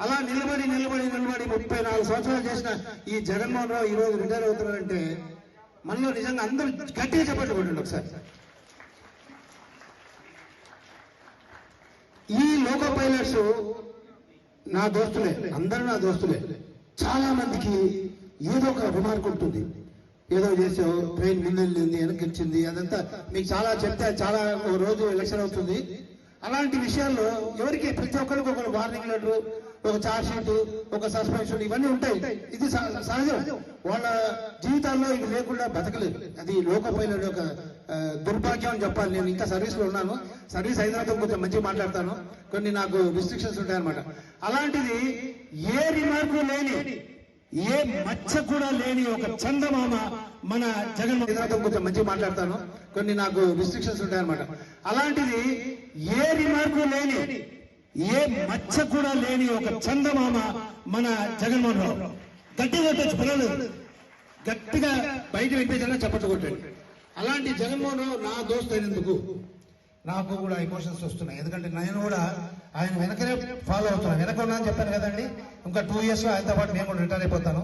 E: అలా నిలబడి 34 సంవత్సరాలు చేసిన ఈ జగన్మోహన్ రావు ఈ రోజు రిటైర్ అవుతున్నారంటే మనలో నిజంగా అందరూ గట్టిగా చెప్పండి ఒకసారి. ఈ లోకో పైలట్స్ నా దోస్తులే, అందరూ నా దోస్తులే. చాలా మందికి ఏదో ఒక రిమార్క్ ఉంటుంది, ఏదో చేసావు, ట్రైన్ ముందెళ్ళింది, వెనక్కి వచ్చింది, అదంతా మీకు చాలా చెప్తే చాలా రోజు ఎలక్షన్ అవుతుంది. అలాంటి విషయాల్లో ఎవరికి ప్రతి ఒక్కరికి ఒక వార్నింగ్ లెటర్, ఒక ఛార్జ్ షీట్, ఒక సస్పెన్షన్, ఇవన్నీ ఉంటాయి. ఇది సహజం. వాళ్ళ జీవితాల్లో ఇది లేకుండా బతకలేదు. అది లోకో పైలట్ ఒక దుర్భాగ్యం అని చెప్పాలి. నేను ఇంకా సర్వీస్ లో ఉన్నాను, సర్వీస్ అయిన తర్వాత కొంచెం మంచిగా మాట్లాడతాను, కొన్ని నాకు రిస్ట్రిక్షన్స్ ఉంటాయన్నమాట. అలాంటిది ఏ రిమార్కు లేని, ఏ మచ్చ కూడా లేని ఒక చందమామ మన జగన్మోహన్ కొంచెం మంచిగా మాట్లాడతాను, కొన్ని నాకు రిస్ట్రిక్షన్స్ ఉంటాయన్నమాట. అలాంటిది ఏ రిమార్కు లేని, ఏ మచ్చ కూడా లేని ఒక చందమామ మన జగన్మోహన్ రావు. గట్టిగా కొట్టచ్చు, పిల్లలు గట్టిగా బయట వినిపించాలని చెప్పచ్చు కొట్టండి. అలాంటి జగన్మోహన్ రావు నా దోస్తు అయినందుకు నాకు కూడా ఎమోషన్స్ వస్తున్నాయి. ఎందుకంటే నేను కూడా ఆయన వెనకనే ఫాలో అవుతున్నాను. వెనక ఉన్నా అని చెప్పాను కదండి, ఇంకా 2 years లో ఆయనతో పాటు నేను కూడా రిటైర్ అయిపోతాను.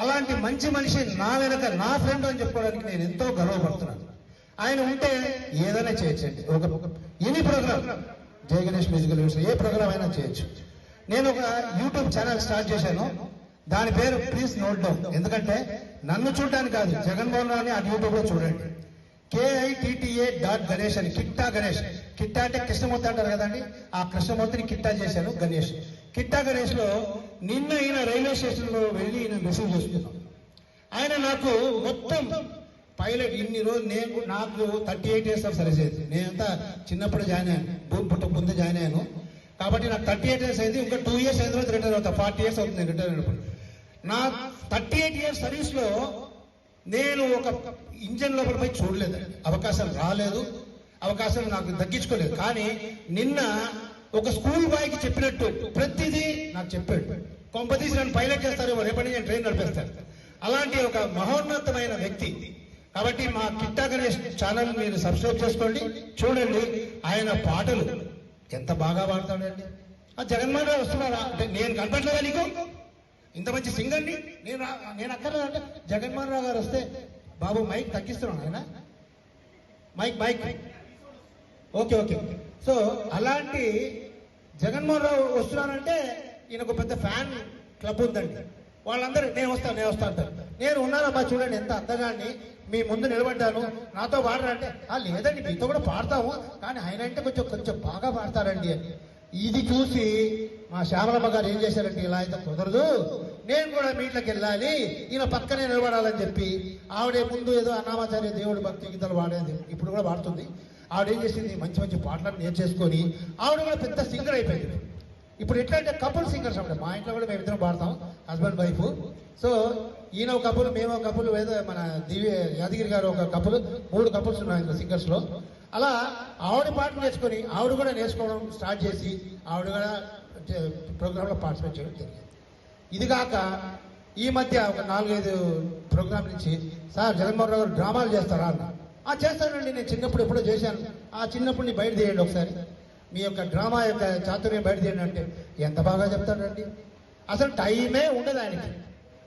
E: అలాంటి మంచి మనిషి నా వెనక, నా ఫ్రెండ్ అని చెప్పుకోవడానికి నేను ఎంతో గర్వపడుతున్నాను. ఆయన ఉంటే ఏదైనా చేయొచ్చండి. ఒక ఎనీ ప్రోగ్రామ్, జై గణేష్ మ్యూజికల్ ఈవెంట్స్ ఏ ప్రోగ్రామ్ అయినా చేయొచ్చు. నేను ఒక యూట్యూబ్ ఛానల్ స్టార్ట్ చేశాను, దాని పేరు ప్లీజ్ నోట్ డౌన్. ఎందుకంటే నన్ను చూడడానికి కాదు, జగన్మోహన్ రావుని ఆ యూట్యూబ్ లో చూడండి. KITTA.Ganesh అని, కిట్టా గణేష్. కిట్టా అంటే కృష్ణమూర్తి అంటారు కదండి, ఆ కృష్ణమూర్తిని కిట్టా చేశాను గణేష్. కిట్టా గణేష్ లో నిన్న ఈయన రైల్వే స్టేషన్ లో వెళ్ళి ఈయన రిసీవ్ చేసుకున్నాం. ఆయన నాకు మొత్తం పైలట్ ఇన్ని రోజులు నాకు 38 ఇయర్స్ ఆఫ్ సర్వీస్ అయింది. నేనంతా చిన్నప్పుడు జాయిన్ అయ్యాను, భూమి పుట్టక ముందు జాయిన్ అయ్యాను. కాబట్టి నాకు 38 ఇయర్స్ అయింది. ఇంకా 2 ఇయర్స్ అయిన తర్వాత రిటైర్ అవుతా. 40 ఇయర్స్ అవుతుంది నేను రిటైర్ అయినప్పుడు. నా 38 ఇయర్స్ సర్వీస్ లో నేను ఒక ఇంజన్ లోపల పోయి చూడలేదు, అవకాశం రాలేదు, అవకాశం నాకు దక్కించుకోలేదు. కానీ నిన్న ఒక స్కూల్ బాయ్కి చెప్పినట్టు ప్రతిదీ నాకు చెప్పాడు. కొంపతీసి నన్ను పైలట్ చేస్తారు, రేపటి నేను ట్రైన్ నడిపేస్తాను. అలాంటి ఒక మహోన్నతమైన వ్యక్తి. కాబట్టి మా కిట్టా గణేష్ ఛానల్ మీరు సబ్స్క్రైబ్ చేసుకోండి, చూడండి. ఆయన పాటలు ఎంత బాగా పాడతాడండి. ఆ జగన్మోహన్ రావు వస్తున్నారా అంటే నేను కనపడలేదా నీకు ఇంత మంచి సింగర్ని? నేను అక్కర్లేదంటే జగన్మోహన్ రావు గారు వస్తే బాబు మైక్ తగ్గిస్తున్నాను ఆయన మైక్ ఓకే ఓకే. సో అలాంటి జగన్మోహన్ రావు వస్తున్నానంటే ఈయనకు పెద్ద ఫ్యాన్ క్లబ్ ఉందండి. వాళ్ళందరూ నేను వస్తా అంటారు. నేను ఉన్నానమ్మా చూడండి ఎంత అందగాన్ని మీ ముందు నిలబడ్డాను, నాతో పాడరా అంటే లేదండి మీతో కూడా పాడతాము, కానీ ఆయన అంటే కొంచెం బాగా పాడతారండి అని. ఇది చూసి మా శ్యామలమ్మ గారు ఏం చేశారంటే ఇలా అయితే కుదరదు, నేను కూడా మీట్లోకి వెళ్ళాలి, ఈయన పక్కనే నిలబడాలని చెప్పి ఆవిడే ముందు ఏదో అన్నామాచార్య దేవుడు భక్తి గీతలు పాడేది, ఇప్పుడు కూడా పాడుతుంది. ఆవిడ ఏం చేసింది, మంచి మంచి పాటలను నేర్చేసుకొని ఆవిడ కూడా పెద్ద సింగర్ అయిపోయింది. ఇప్పుడు ఎట్లా అంటే కపుల్ సింగర్స్ అంటే మా ఇంట్లో కూడా మేము ఇద్దరం పాడతాం, హస్బెండ్ వైఫ్. సో ఈయన ఒక కపుల్, మేము ఒక కపుల్, ఏదో మన యాదగిరి గారు ఒక కపుల్, 3 కపుల్స్ ఉన్నాయి సింగర్స్ లో. అలా ఆవిడ పాటలు నేర్చుకొని ఆవిడ కూడా నేర్చుకోవడం స్టార్ట్ చేసి ఆవిడ కూడా ప్రోగ్రాంలో పార్టిసిపేట్ చేయడం జరిగింది. ఇది కాక ఈ మధ్య ఒక 4-5 ప్రోగ్రాం నుంచి సార్ జగన్మోహన్ రావు గారు డ్రామాలు చేస్తారా అన్న. చేస్తానండి, నేను చిన్నప్పుడు ఎప్పుడో చేశాను. చిన్నప్పుడు బయట తీయండి ఒకసారి, మీ యొక్క డ్రామా యొక్క చాతుర్యం బయట తీయండి అంటే ఎంత బాగా చెప్తాడండి. అసలు టైమే ఉండదు ఆయనకి.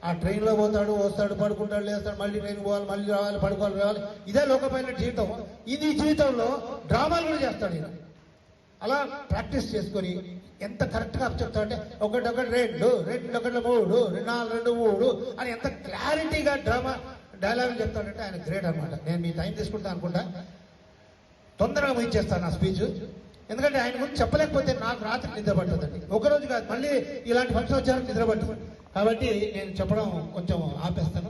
E: ఆ ట్రైన్లో పోతాడు, వస్తాడు, పడుకుంటాడు, లేస్తాడు, మళ్ళీ ట్రైన్ పోవాలి, మళ్ళీ రావాలి, పడుకోవాలి, రావాలి. ఇదే లోకమైన జీవితం. ఇది జీవితంలో డ్రామాలు కూడా చేస్తాడు ఈయన. అలా ప్రాక్టీస్ చేసుకొని ఎంత కరెక్ట్గా చెప్తాడంటే 1 1 2 2 1 3 4 2 3 అని ఎంత క్లారిటీగా డ్రామా డైలాగులు చెప్తాడంటే ఆయన గ్రేట్ అనమాట. నేను మీ టైం తీసుకుంటా అనుకుంటా, తొందరగా ముగించేస్తాను నా స్పీచ్. ఎందుకంటే ఆయన గురించి చెప్పలేకపోతే నాకు రాత్రి నిద్ర పడుతుందండి. ఒకరోజు కాదు, మళ్ళీ ఇలాంటి ఫంక్షన్ వచ్చారని నిద్ర పడుతుంది. కాబట్టి నేను చెప్పడం కొంచెం ఆపేస్తాను.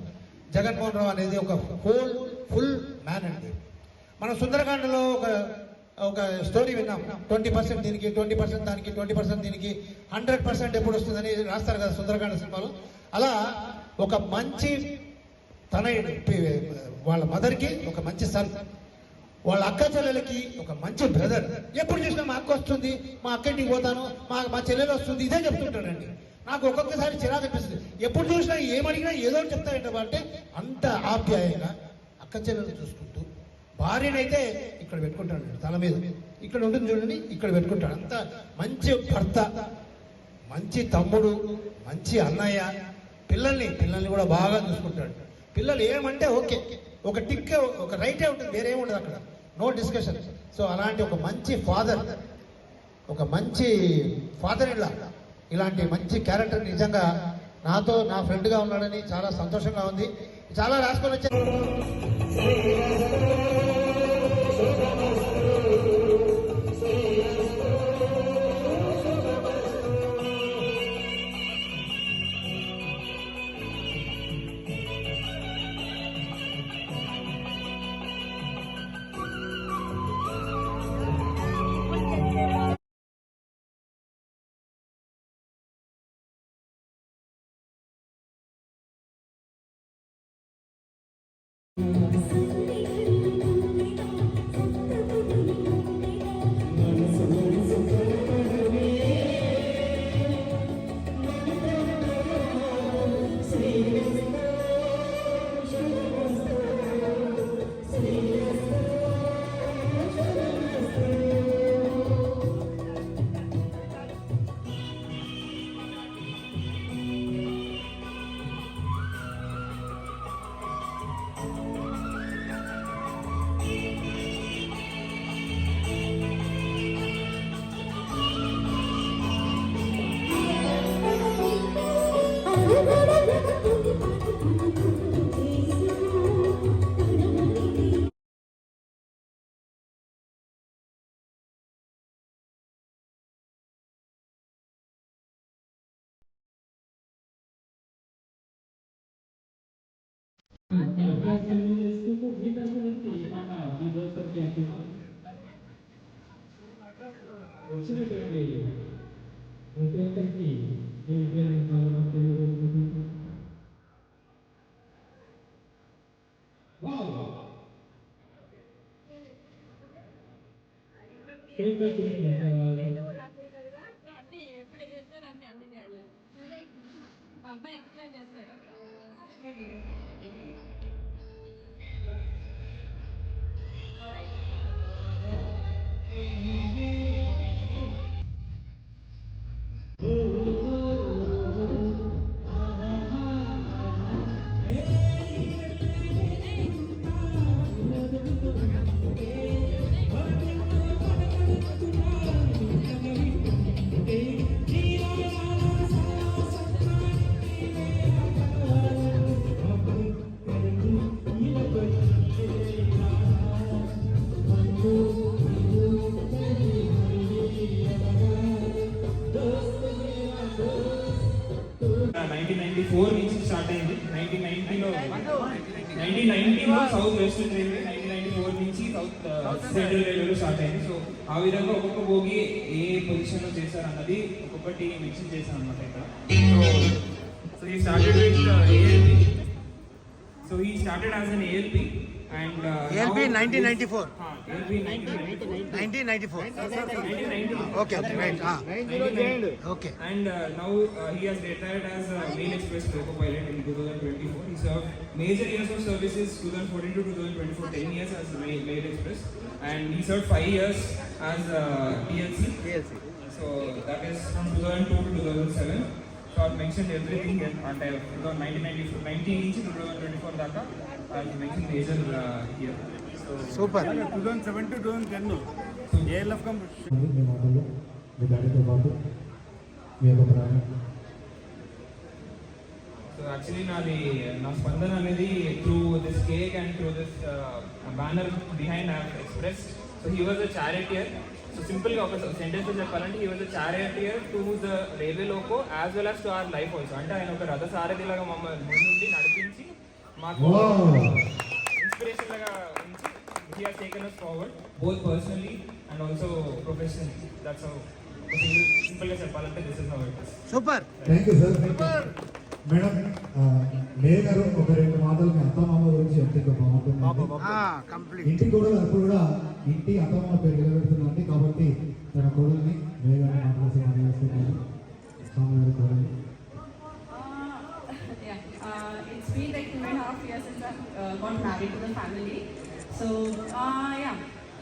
E: జగన్మోహన్ రావు అనేది ఒక ఫుల్ మ్యాన్ అండి. మనం సుందరకాండలో ఒక స్టోరీ విన్నాం, 20% దీనికి, 20% దానికి, 20% దీనికి, 100% ఎప్పుడు వస్తుందని రాస్తారు కదా సుందరకాండ సినిమాలో. అలా ఒక మంచి తనయుడు, వాళ్ళ మదర్కి ఒక మంచి సన్, వాళ్ళ అక్క చెల్లెలకి ఒక మంచి బ్రదర్. ఎప్పుడు చూసినా మా అక్క వస్తుంది, మా అక్క ఇంటికి పోతాను, మా చెల్లెలు వస్తుంది, ఇదే చెప్తుంటాడండి. నాకు ఒక్కొక్కసారి చిరాకు అనిపిస్తుంది. ఎప్పుడు చూసినా ఏమడిగినా ఏదో చెప్తాయంటే అంత ఆప్యాయంగా అక్క చెల్లెలు చూసుకుంటూ, భార్యనైతే ఇక్కడ పెట్టుకుంటాడు తల మీద, ఇక్కడ ఉంటుంది చూడండి, ఇక్కడ పెట్టుకుంటాడు. అంత మంచి భర్త, మంచి తమ్ముడు, మంచి అన్నయ్య. పిల్లల్ని కూడా బాగా చూసుకుంటాడు. పిల్లలు ఏమంటే ఓకే, ఒక టిక్, ఒక రైటే ఉంటుంది, వేరే ఉండదు అక్కడ, నో డిస్కషన్. సో అలాంటి ఒక మంచి ఫాదర్, ఒక మంచి ఫాదర్ ఇలాంటి మంచి క్యారెక్టర్ నిజంగా నాతో నా ఫ్రెండ్గా ఉన్నాడని చాలా సంతోషంగా ఉంది. చాలా రాసుకొని వచ్చాను.
F: నుంచి స్టార్ట్ అయింది. 1990లో సౌత్ వెస్టర్న్ రైల్వే, 1994 నుంచి సౌత్ సెంట్రల్ రైల్వేలో స్టార్ట్ అయింది. సో ఆ విధంగా ఒక్కొక్క బోగి ఏ పొజిషన్లో చేశారన్నది ఒక్కొక్కటి మెన్షన్ చేశాను అనమాట ఇక్కడ. సో ఈ స్టార్టెడ్ విత్ ఏఎల్పి. సో ఈ started as an ALP and
C: ALP 1994.
F: ALP 1994.
C: 1990. Okay, right. Okay.
F: And now he has retired as Mail Express loco pilot in 2024. He served major years of services 2014 to 2024, 10 years as Mail Express, and he served 5 years as PLC. So that is from 2002 to 2007. So I've mentioned everything and 1990 నుంచి 2024 దాకా I've mentioned major here. So
C: Super.
A: 2007 to 2010 ALF complete.
B: మీ మాటల్లో మీ దాడితో పాటు మీ యొక్క ప్రాణం.
F: So actually నా స్పందన అనేది through this cake and through this banner behind I have expressed. So he was a charioteer. So simple గా ఒక సెంటెన్స్ లో చెప్పాలంటే he was a charioteer to the railway loco as well as to our life also. అంటే ఆయన ఒక రథ సారథిలాగా మమ్మల్ని ముందుండి నడిపించి మాకు ఇన్స్పిరేషన్ లాగా ఉంచి he has taken us forward both personally and also professionally. That's how simple గా చెప్పాలంటే this is how it is.
C: Super.
B: Thank you sir. Madam మే గారు ఒక 2 మాటలు మీ అత్తమామ గురించి చెప్తే బాగుంటుంది.
C: Complete.
B: ఇంటి కోడలు అప్పుడు కూడా ఇంటి అత్తమామ పేరు నిలబెడుతుందండి కాబట్టి తన కోడల్ని మే గారిని మాట్లాడుతూ మాట్లాడుతున్నాను. స్వామి గారి కోడలు.
G: It's been like 2.5 years since I got married to the family. So,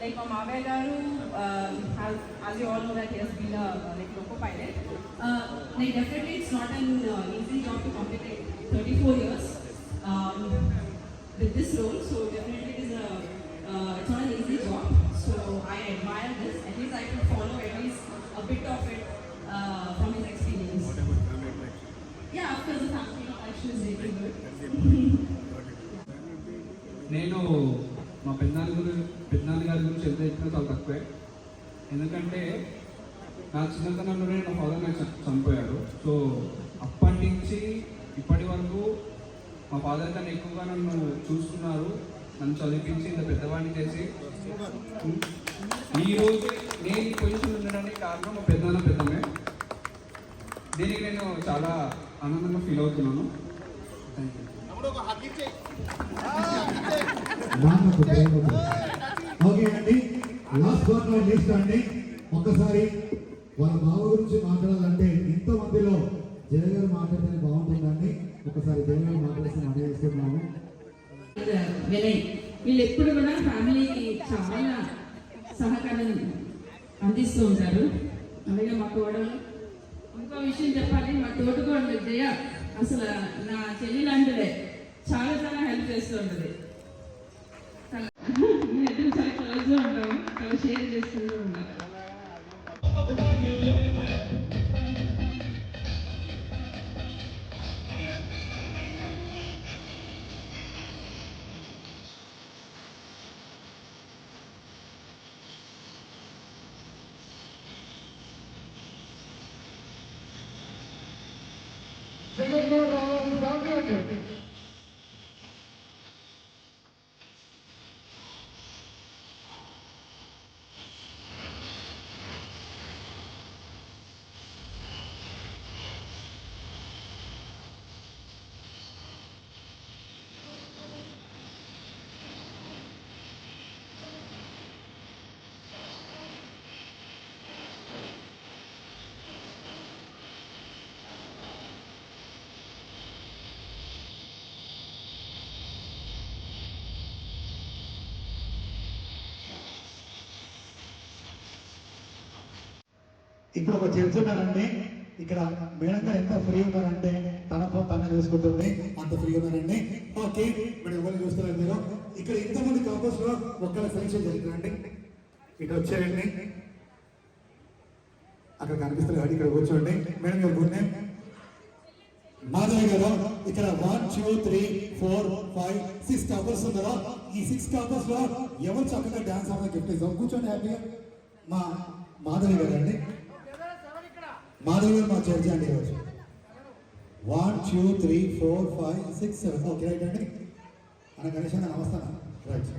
G: like my Mavya Garu, as you all know that he has been a like loco pilot. Like definitely it's not an easy job to complete like 34 years with this role. So definitely it is it's not an easy job. So I admire this. At least I could follow at least a bit of it from his experience. Yeah, of course the family action is really good.
F: నేను మా పెద్దనాన్న గారి గురించి ఎంత చెప్పినా చాలా తక్కువే. ఎందుకంటే నా చిన్నతనంలోనే నా ఫాదర్ నాకు చనిపోయాడు. సో అప్పటి నుంచి ఇప్పటి వరకు మా ఫాదర్ కన్నా ఎక్కువగా నన్ను చూసుకున్నారు, నన్ను చదివించి ఇంత పెద్దవాడిని చేసి ఈరోజు నేను ఈ పొజిషన్ ఉండడానికి కారణం మా పెద్దమే. దీనికి నేను చాలా ఆనందంగా ఫీల్ అవుతున్నాను. Thank you.
B: ఓకే అండి, లాస్ట్ వన్ లిస్ట్ అండి. ఒక్కసారి వాళ్ళ బావ గురించి మాట్లాడాలంటే ఇంతమందిలో జయ గారు మాట్లాడితే బాగుంటుందండి. ఒకసారి జయ గారు మాట్లాడితే మాట్లాడుతున్నాము.
G: వినయ్ వీళ్ళు ఎప్పుడు కూడా ఫ్యామిలీకి చాలా సహకారం అందిస్తూ ఉంటారు. అలాగే మా కోడలు, ఇంకో విషయం చెప్పాలి, మా తోటికోడలు జయ అసలు నా చెల్లి లాంటిదే, చాలా చాలా హెల్ప్ చేస్తూ ఉంటుంది. మేము చాలా క్లోజ్గా ఉంటాము, చాలా షేర్ చేస్తూ ఉంటాం.
B: ఇక్కడ ఒక జడ్జి ఉన్నారండి. ఇక్కడ మేడం గారు ఎంత ఫ్రీ ఉన్నారంటే తన పని తన చూసుకుంటుంది, అంత ఫ్రీ ఉన్నారండి. ఓకే, ఇప్పుడు ఎవరిని చూస్తున్నారు మీరు? ఇక్కడ ఇంతమంది కపుల్స్ లో ఒక్కళ్ళ సెలక్షన్ జరుగుతుందండి. ఇటు వచ్చేయండి, అక్కడ కనిపిస్తారు, ఇక్కడ కూర్చోండి. మేడం గారు గుడ్ నేమ్ మాధవి గారు. ఇక్కడ 1 2 3 4 5 6 కపుల్స్ ఉన్నారో ఈ 6 కపుల్స్ లో ఎవరు చక్కగా డాన్స్ ఆడిన గిఫ్ట్ ఇస్తాం. కూర్చోండి హ్యాపీగా. మా మాధవి గారు అండి, మాధవి గారు మా జడ్జి అండి ఈరోజు. 1 2 3 4 5 6 7 ఓకే రైట్ అండి. అన్న గణేష్ అన్న నమస్తే రైట్.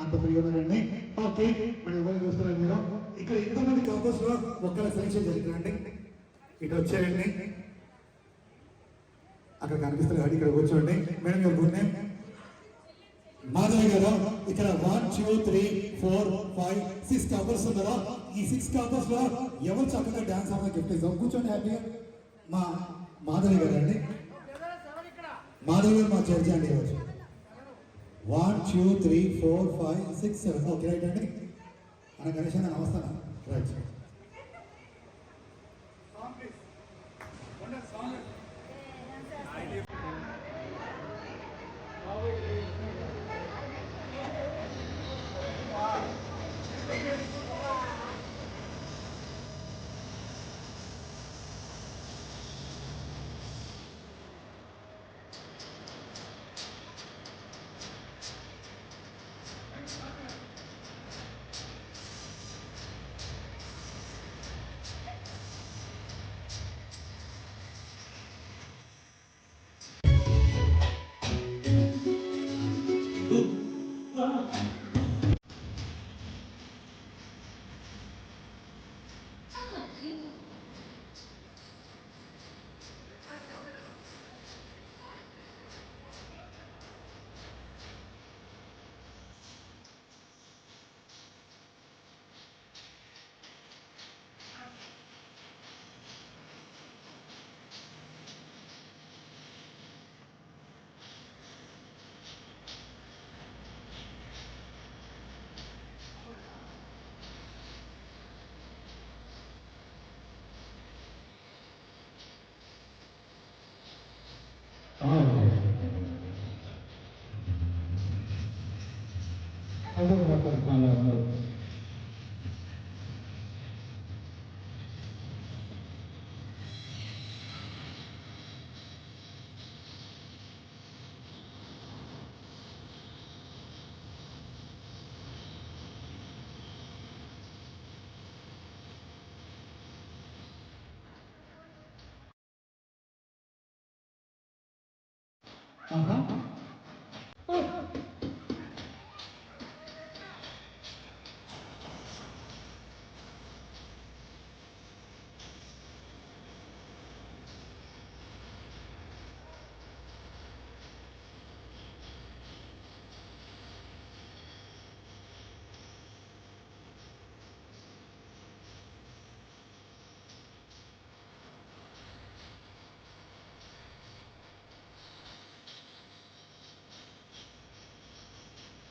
B: అంత ఫ్రీ ఉన్నారండి. ఓకే, ఇప్పుడు ఎవరు చూస్తున్నారు మీరు? ఇక్కడ ఎంతమంది టాపర్స్ లో ఒక్కల సెలెక్షన్ జరుగుతుందండి. ఇటు వచ్చేయండి, అక్కడ కనిపిస్తుంది కాబట్టి ఇక్కడ కూర్చోండి. మేడం గారు గుడ్ నేమ్ మాధవి గారు. ఇక్కడ 1 2 3 4 5 6 టాపర్స్ ఉన్నారా? ఈ 6 టాపర్స్ లో ఎవరు చక్కగా డాన్స్ ఆడిన గిఫ్ట్ ఇస్తాం. కూర్చోండి హ్యాపీగా. మా మాధవి గారు అండి, మాధవి గారు మా చర్చ అండి ఈరోజు. 1 2 3 4 5 6 7 ఓకే రైట్ అండి. అన్న గణేష్ అన్న నమస్తే అన్న. Right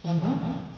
E: Uh-huh.